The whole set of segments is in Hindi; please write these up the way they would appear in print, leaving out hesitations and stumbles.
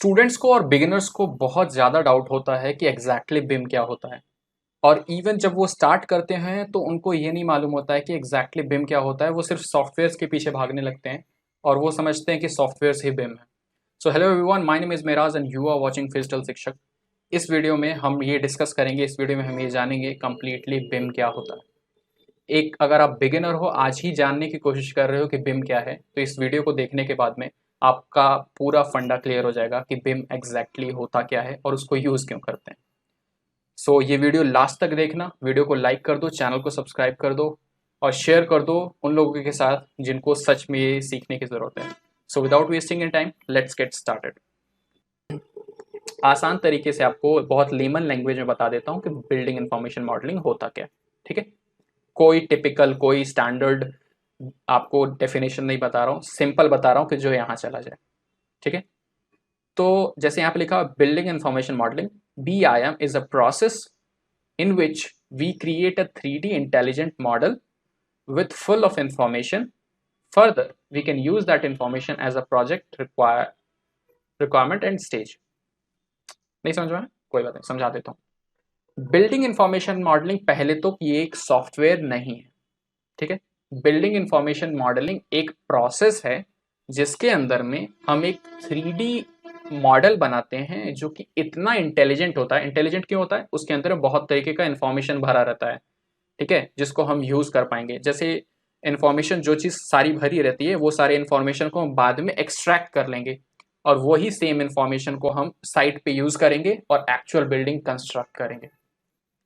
स्टूडेंट्स को और बिगिनर्स को बहुत ज़्यादा डाउट होता है कि एग्जैक्टली बिम क्या होता है। और इवन जब वो स्टार्ट करते हैं तो उनको ये नहीं मालूम होता है कि एग्जैक्टली बिम क्या होता है। वो सिर्फ सॉफ्टवेयर्स के पीछे भागने लगते हैं और वो समझते हैं कि सॉफ्टवेयर्स ही बिम है। So hello everyone, my name is Meraj and you are watching physical Shikshak. इस वीडियो में हम ये डिस्कस करेंगे, इस वीडियो में हम ये जानेंगे कंप्लीटली बिम क्या होता है। एक अगर आप बिगिनर हो, आज ही जानने की कोशिश कर रहे हो कि बिम क्या है, तो इस वीडियो को देखने के बाद में आपका पूरा फंडा क्लियर हो जाएगा कि बिम एग्जैक्टली होता क्या है और उसको यूज़ क्यों करते हैं। सो ये वीडियो लास्ट तक देखना, वीडियो को लाइक कर दो, चैनल को सब्सक्राइब कर दो और शेयर कर दो उन लोगों के साथ जिनको सच में ये सीखने की ज़रूरत है। So without wasting in time, let's get started. आसान तरीके से आपको बहुत लेमन लैंग्वेज में बता देता हूँ कि बिल्डिंग इंफॉर्मेशन मॉडलिंग होता क्या है। ठीक है, कोई टिपिकल कोई स्टैंडर्ड आपको डेफिनेशन नहीं बता रहा हूँ, सिंपल बता रहा हूँ कि जो यहाँ चला जाए। ठीक है, तो जैसे यहाँ पे लिखा building information modelling, BIM is a process in which we create a 3D intelligent model with full of information. Further, we can use that information as a project requirement and stage. नहीं समझ में आया? कोई बात नहीं, समझा देता हूँ। बिल्डिंग इंफॉर्मेशन मॉडलिंग पहले तो ये एक सॉफ्टवेयर नहीं है। ठीक है, बिल्डिंग इंफॉर्मेशन मॉडलिंग एक प्रोसेस है जिसके अंदर में हम एक 3D मॉडल बनाते हैं जो कि इतना इंटेलिजेंट होता है। इंटेलिजेंट क्यों होता है? उसके अंदर बहुत तरीके का इंफॉर्मेशन भरा रहता है। ठीक है, जिसको हम यूज कर पाएंगे। जैसे इंफॉर्मेशन जो चीज़ सारी भरी रहती है, वो सारे इंफॉर्मेशन को हम बाद में एक्सट्रैक्ट कर लेंगे और वही सेम इंफॉर्मेशन को हम साइट पे यूज करेंगे और एक्चुअल बिल्डिंग कंस्ट्रक्ट करेंगे।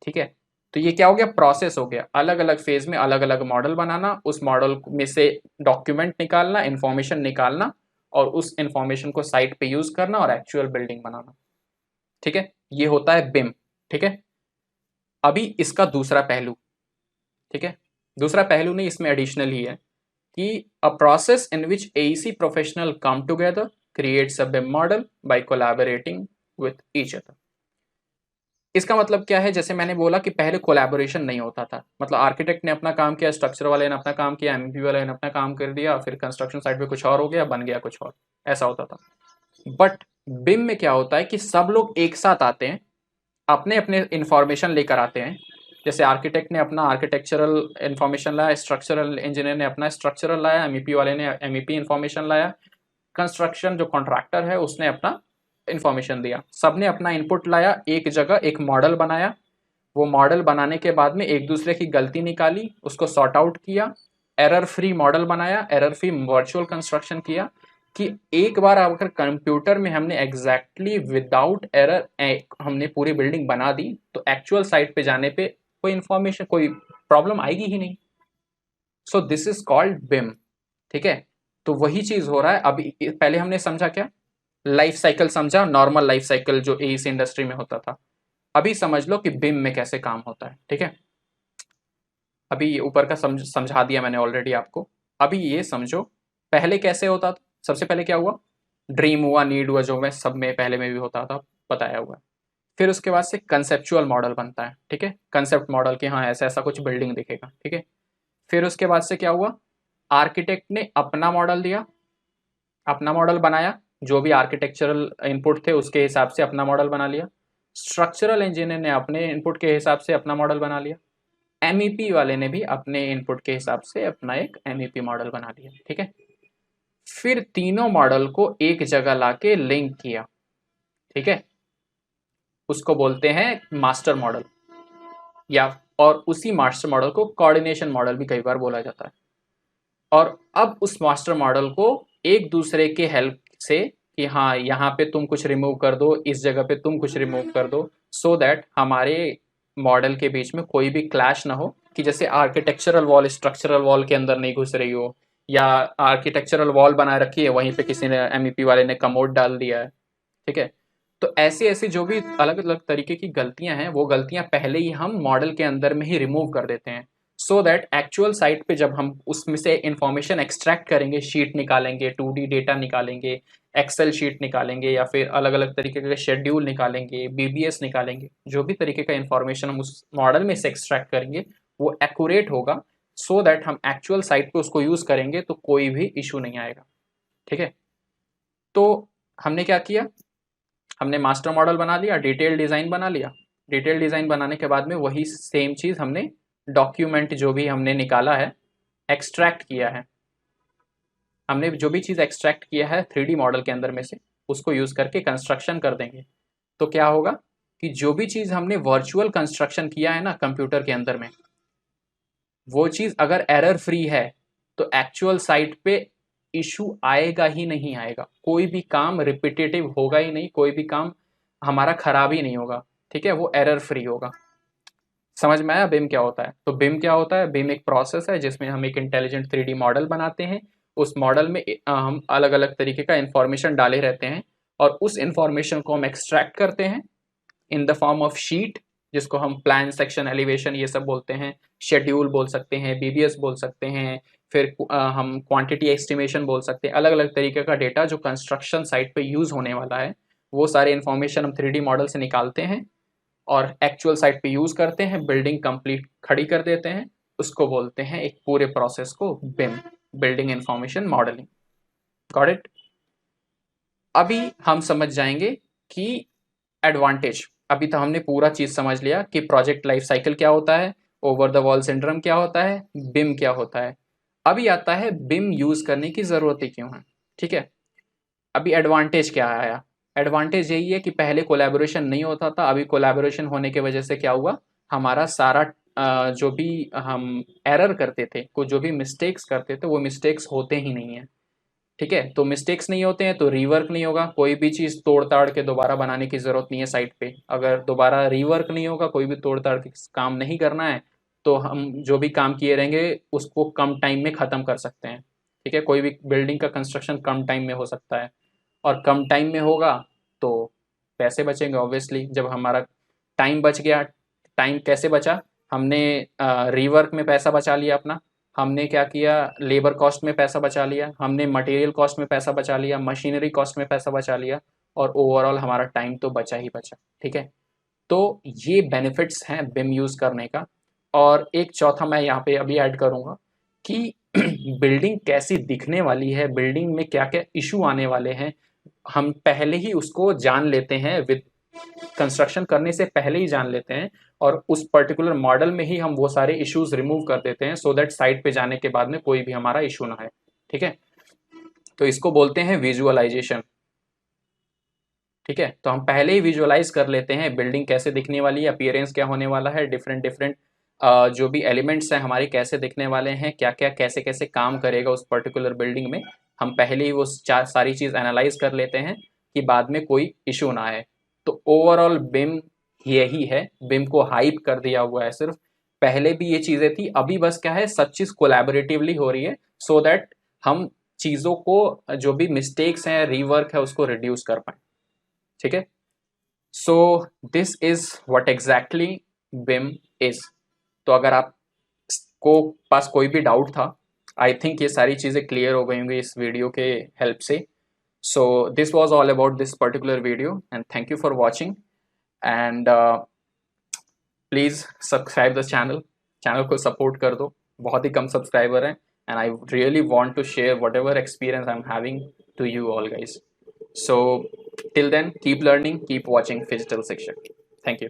ठीक है, तो ये क्या हो गया? प्रोसेस हो गया। अलग अलग फेज में अलग अलग मॉडल बनाना, उस मॉडल में से डॉक्यूमेंट निकालना, इंफॉर्मेशन निकालना और उस इंफॉर्मेशन को साइट पे यूज करना और एक्चुअल बिल्डिंग बनाना। ठीक है, ये होता है बिम। ठीक है, अभी इसका दूसरा पहलू, ठीक है, दूसरा पहलू नहीं, इसमें एडिशनल ही है कि a process in which AEC professional come together creates a BIM model by collaborating with each other. इसका मतलब क्या है? जैसे मैंने बोला कि पहले कोलैबोरेशन नहीं होता था, मतलब आर्किटेक्ट ने अपना काम किया, स्ट्रक्चर वाले ने अपना काम किया, MEP वाले ने अपना काम कर दिया, फिर कंस्ट्रक्शन साइट पे कुछ और हो गया, बन गया कुछ और, ऐसा होता था। बट बिम में क्या होता है कि सब लोग एक साथ आते हैं, अपने अपने इंफॉर्मेशन लेकर आते हैं। जैसे आर्किटेक्ट ने अपना आर्किटेक्चरल इंफॉर्मेशन लाया, स्ट्रक्चरल इंजीनियर ने अपना स्ट्रक्चरल लाया, MEP वाले ने MEP इंफॉर्मेशन लाया, कंस्ट्रक्शन जो कॉन्ट्रैक्टर है उसने अपना इंफॉर्मेशन दिया। सबने अपना इनपुट लाया, एक जगह एक मॉडल बनाया। वो मॉडल बनाने के बाद में एक दूसरे की गलती निकाली, उसको सॉर्ट आउट किया, एरर फ्री मॉडल बनाया, एरर फ्री वर्चुअल कंस्ट्रक्शन किया कि एक बार अगर कंप्यूटर में हमने एग्जैक्टली विदाउट एरर हमने पूरी बिल्डिंग बना दी तो एक्चुअल साइट पे जाने पे कोई इंफॉर्मेशन, कोई प्रॉब्लम आएगी ही नहीं। सो दिस इज कॉल्ड बिम। ठीक है, तो वही चीज हो रहा है। अभी पहले हमने समझा क्या? लाइफ साइकिल समझा, नॉर्मल लाइफ साइकिल जो AEC इंडस्ट्री में होता था। अभी समझ लो कि बिम में कैसे काम होता है। ठीक है, अभी ऊपर का समझा दिया मैंने ऑलरेडी आपको। अभी ये समझो पहले कैसे होता था। सबसे पहले क्या हुआ? ड्रीम हुआ, नीड हुआ, जो मैं सब में पहले में भी होता था, बताया हुआ है। फिर उसके बाद से कंसेप्चुअल मॉडल बनता है। ठीक है, कंसेप्ट मॉडल कि हाँ ऐसा ऐसा कुछ बिल्डिंग दिखेगा। ठीक है, फिर उसके बाद से क्या हुआ? आर्किटेक्ट ने अपना मॉडल दिया, अपना मॉडल बनाया, जो भी आर्किटेक्चरल इनपुट थे उसके हिसाब से अपना मॉडल बना लिया। स्ट्रक्चरल इंजीनियर ने अपने इनपुट के हिसाब से अपना मॉडल बना लिया। MEP वाले ने भी अपने इनपुट के हिसाब से अपना एक MEP मॉडल बना लिया। ठीक है, फिर तीनों मॉडल को एक जगह लाके लिंक किया। ठीक है, उसको बोलते हैं मास्टर मॉडल, या और उसी मास्टर मॉडल को कोऑर्डिनेशन मॉडल भी कई बार बोला जाता है। और अब उस मास्टर मॉडल को एक दूसरे के हेल्प से कि हाँ यहाँ पे तुम कुछ रिमूव कर दो, इस जगह पे तुम कुछ रिमूव कर दो, सो दैट हमारे मॉडल के बीच में कोई भी क्लैश ना हो। कि जैसे आर्किटेक्चरल वॉल स्ट्रक्चरल वॉल के अंदर नहीं घुस रही हो, या आर्किटेक्चरल वॉल बना रखी है, वहीं पे किसी ने MEP वाले ने कमोड डाल दिया है। ठीक है, तो ऐसी ऐसी जो भी अलग अलग तरीके की गलतियां हैं, वो गलतियां पहले ही हम मॉडल के अंदर में ही रिमूव कर देते हैं। सो दैट एक्चुअल साइट पे जब हम उसमें से इंफॉर्मेशन एक्सट्रैक्ट करेंगे, शीट निकालेंगे, 2D डेटा निकालेंगे, एक्सेल शीट निकालेंगे, या फिर अलग अलग तरीके के शेड्यूल निकालेंगे, BBS निकालेंगे, जो भी तरीके का इंफॉर्मेशन हम उस मॉडल में से एक्सट्रैक्ट करेंगे वो एक्यूरेट होगा। सो दैट हम एक्चुअल साइट पे उसको यूज करेंगे तो कोई भी इशू नहीं आएगा। ठीक है, तो हमने क्या किया? हमने मास्टर मॉडल बना लिया, डिटेल डिज़ाइन बना लिया। डिटेल डिज़ाइन बनाने के बाद में वही सेम चीज़ हमने डॉक्यूमेंट जो भी हमने निकाला है, एक्सट्रैक्ट किया है, हमने जो भी चीज़ एक्सट्रैक्ट किया है 3D मॉडल के अंदर में से, उसको यूज़ करके कंस्ट्रक्शन कर देंगे। तो क्या होगा कि जो भी चीज़ हमने वर्चुअल कंस्ट्रक्शन किया है ना कंप्यूटर के अंदर में, वो चीज़ अगर एरर फ्री है तो एक्चुअल साइट पे इशू आएगा ही नहीं आएगा, कोई भी काम रिपीटेटिव होगा ही नहीं, कोई भी काम हमारा खराब ही नहीं होगा, ठीक है, वो एरर फ्री होगा। समझ में आया बिम क्या होता है? तो बिम क्या होता है? बिम एक प्रोसेस है जिसमें हम एक इंटेलिजेंट 3D मॉडल बनाते हैं। उस मॉडल में हम अलग अलग तरीके का इंफॉर्मेशन डाले रहते हैं और उस इंफॉर्मेशन को हम एक्सट्रैक्ट करते हैं in the form of sheet, जिसको हम प्लान, सेक्शन, एलिवेशन ये सब बोलते हैं, शेड्यूल बोल सकते हैं, बीबीएस बोल सकते हैं, फिर हम क्वांटिटी एस्टिमेशन बोल सकते हैं। अलग अलग तरीके का डेटा जो कंस्ट्रक्शन साइट पे यूज़ होने वाला है, वो सारे इन्फॉर्मेशन हम 3D मॉडल से निकालते हैं और एक्चुअल साइट पे यूज़ करते हैं, बिल्डिंग कंप्लीट खड़ी कर देते हैं। उसको बोलते हैं, एक पूरे प्रोसेस को BIM, building information modelling. Got it? अभी हम समझ जाएंगे कि एडवांटेज। अभी तो हमने पूरा चीज़ समझ लिया कि प्रोजेक्ट लाइफ साइकिल क्या होता है, ओवर द वॉल सिंड्रोम क्या होता है, बिम क्या होता है। अभी आता है बिम यूज़ करने की ज़रूरत क्यों है। ठीक है, अभी एडवांटेज क्या आया? एडवांटेज यही है कि पहले कोलैबोरेशन नहीं होता था, अभी कोलैबोरेशन होने की वजह से क्या हुआ, हमारा सारा जो भी हम एरर करते थे, को जो भी मिस्टेक्स करते थे, वो मिस्टेक्स होते ही नहीं है। ठीक है, तो मिस्टेक्स नहीं होते हैं तो रीवर्क नहीं होगा, कोई भी चीज़ तोड़ ताड़ के दोबारा बनाने की ज़रूरत नहीं है साइट पे। अगर दोबारा रीवर्क नहीं होगा, कोई भी तोड़ ताड़ के काम नहीं करना है, तो हम जो भी काम किए रहेंगे उसको कम टाइम में ख़त्म कर सकते हैं। ठीक है, कोई भी बिल्डिंग का कंस्ट्रक्शन कम टाइम में हो सकता है, और कम टाइम में होगा तो पैसे बचेंगे ऑब्वियसली। जब हमारा टाइम बच गया, टाइम कैसे बचा, हमने रीवर्क में पैसा बचा लिया अपना, हमने क्या किया, लेबर कॉस्ट में पैसा बचा लिया, हमने मटेरियल कॉस्ट में पैसा बचा लिया, मशीनरी कॉस्ट में पैसा बचा लिया, और ओवरऑल हमारा टाइम तो बचा ही बचा। ठीक है, तो ये बेनिफिट्स हैं बिम यूज़ करने का। और एक चौथा मैं यहाँ पे अभी ऐड करूँगा कि बिल्डिंग कैसी दिखने वाली है, बिल्डिंग में क्या क्या इशू आने वाले हैं, हम पहले ही उसको जान लेते हैं, विद कंस्ट्रक्शन करने से पहले ही जान लेते हैं, और उस पर्टिकुलर मॉडल में ही हम वो सारे इश्यूज रिमूव कर देते हैं, सो दैट साइट पे जाने के बाद में कोई भी हमारा इशू ना है। ठीक है, तो इसको बोलते हैं विजुअलाइजेशन। ठीक है, तो हम पहले ही विजुअलाइज कर लेते हैं बिल्डिंग कैसे दिखने वाली है, अपीयरेंस क्या होने वाला है, डिफरेंट डिफरेंट जो भी एलिमेंट्स हैं हमारे कैसे दिखने वाले हैं, क्या क्या कैसे कैसे काम करेगा उस पर्टिकुलर बिल्डिंग में, हम पहले ही वो सारी चीज़ एनालाइज कर लेते हैं कि बाद में कोई इशू ना आए। तो ओवरऑल बिम यही है, बिम को हाइप कर दिया हुआ है सिर्फ। पहले भी ये चीज़ें थी, अभी बस क्या है, सब चीज़ कोलैबोरेटिवली हो रही है, सो दैट हम चीज़ों को जो भी मिस्टेक्स हैं, रीवर्क है, उसको रिड्यूस कर पाएँ। ठीक है, so this is what exactly BIM is. तो अगर आप को पास कोई भी डाउट था, आई थिंक ये सारी चीज़ें क्लियर हो गई होंगी इस वीडियो के हेल्प से। So this was all about this particular video and thank you for watching, and please subscribe the channel, channel को सपोर्ट कर दो, बहुत ही कम सब्सक्राइबर हैं, and I really want to share whatever experience I am having to you all guys. So till then, keep learning, keep watching Phygital Section. Thank you.